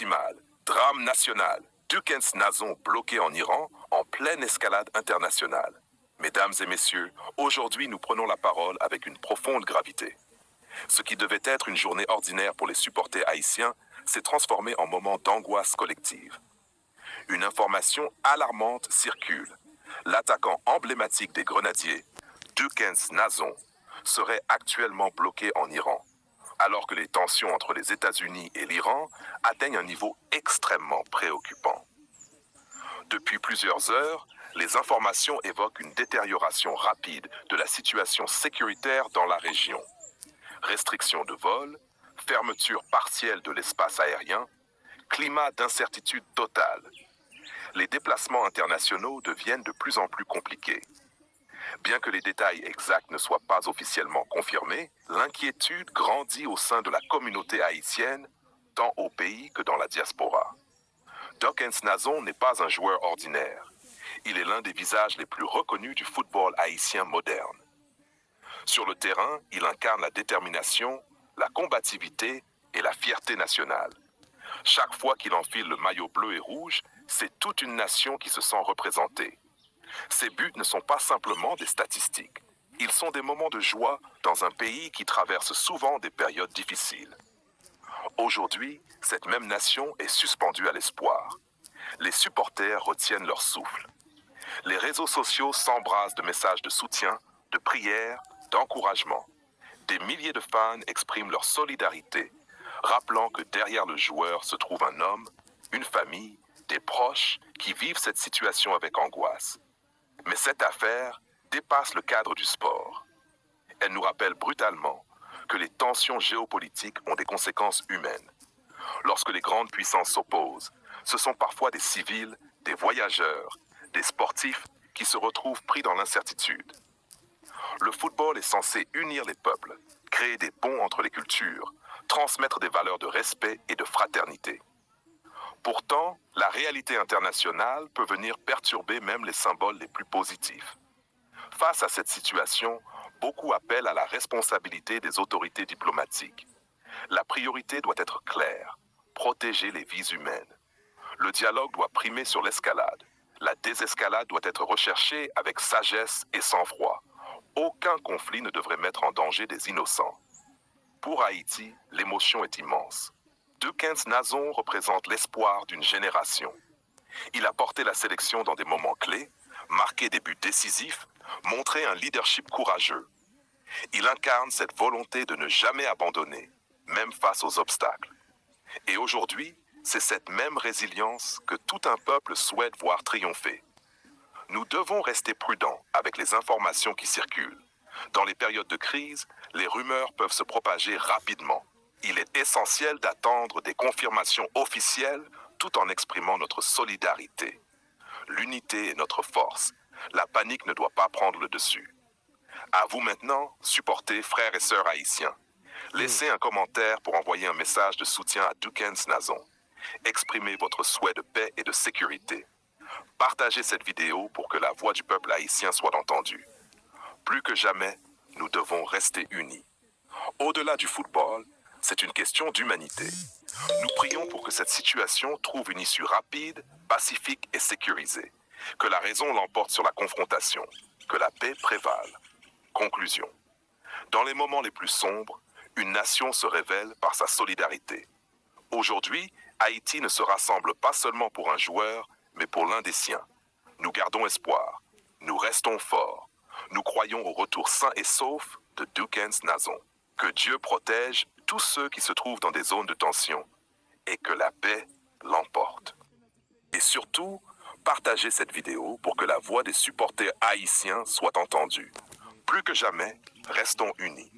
maximale, drame national, Dukens Nazon bloqué en Iran en pleine escalade internationale. Mesdames et messieurs, aujourd'hui nous prenons la parole avec une profonde gravité. Ce qui devait être une journée ordinaire pour les supporters haïtiens s'est transformé en moment d'angoisse collective. Une information alarmante circule. L'attaquant emblématique des Grenadiers, Dukens Nazon, serait actuellement bloqué en Iran, alors que les tensions entre les États-Unis et l'Iran atteignent un niveau extrêmement préoccupant. Depuis plusieurs heures, les informations évoquent une détérioration rapide de la situation sécuritaire dans la région. Restrictions de vol, fermeture partielle de l'espace aérien, climat d'incertitude totale. Les déplacements internationaux deviennent de plus en plus compliqués. Bien que les détails exacts ne soient pas officiellement confirmés, l'inquiétude grandit au sein de la communauté haïtienne, tant au pays que dans la diaspora. Dukens Nazon n'est pas un joueur ordinaire. Il est l'un des visages les plus reconnus du football haïtien moderne. Sur le terrain, il incarne la détermination, la combativité et la fierté nationale. Chaque fois qu'il enfile le maillot bleu et rouge, c'est toute une nation qui se sent représentée. Ces buts ne sont pas simplement des statistiques. Ils sont des moments de joie dans un pays qui traverse souvent des périodes difficiles. Aujourd'hui, cette même nation est suspendue à l'espoir. Les supporters retiennent leur souffle. Les réseaux sociaux s'embrasent de messages de soutien, de prières, d'encouragement. Des milliers de fans expriment leur solidarité, rappelant que derrière le joueur se trouve un homme, une famille, des proches qui vivent cette situation avec angoisse. Mais cette affaire dépasse le cadre du sport. Elle nous rappelle brutalement que les tensions géopolitiques ont des conséquences humaines. Lorsque les grandes puissances s'opposent, ce sont parfois des civils, des voyageurs, des sportifs qui se retrouvent pris dans l'incertitude. Le football est censé unir les peuples, créer des ponts entre les cultures, transmettre des valeurs de respect et de fraternité. Pourtant, la réalité internationale peut venir perturber même les symboles les plus positifs. Face à cette situation, beaucoup appellent à la responsabilité des autorités diplomatiques. La priorité doit être claire, protéger les vies humaines. Le dialogue doit primer sur l'escalade. La désescalade doit être recherchée avec sagesse et sang-froid. Aucun conflit ne devrait mettre en danger des innocents. Pour Haïti, l'émotion est immense. Dukens Nazon représente l'espoir d'une génération. Il a porté la sélection dans des moments clés, marqué des buts décisifs, montré un leadership courageux. Il incarne cette volonté de ne jamais abandonner, même face aux obstacles. Et aujourd'hui, c'est cette même résilience que tout un peuple souhaite voir triompher. Nous devons rester prudents avec les informations qui circulent. Dans les périodes de crise, les rumeurs peuvent se propager rapidement. Il est essentiel d'attendre des confirmations officielles tout en exprimant notre solidarité. L'unité est notre force. La panique ne doit pas prendre le dessus. À vous maintenant, supporters, frères et sœurs haïtiens. Laissez un commentaire pour envoyer un message de soutien à Dukens Nazon. Exprimez votre souhait de paix et de sécurité. Partagez cette vidéo pour que la voix du peuple haïtien soit entendue. Plus que jamais, nous devons rester unis. Au-delà du football, c'est une question d'humanité. Nous prions pour que cette situation trouve une issue rapide, pacifique et sécurisée. Que la raison l'emporte sur la confrontation. Que la paix prévale. Conclusion. Dans les moments les plus sombres, une nation se révèle par sa solidarité. Aujourd'hui, Haïti ne se rassemble pas seulement pour un joueur, mais pour l'un des siens. Nous gardons espoir. Nous restons forts. Nous croyons au retour sain et sauf de Dukens Nazon. Que Dieu protège tous ceux qui se trouvent dans des zones de tension et que la paix l'emporte. Et surtout, partagez cette vidéo pour que la voix des supporters haïtiens soit entendue. Plus que jamais, restons unis.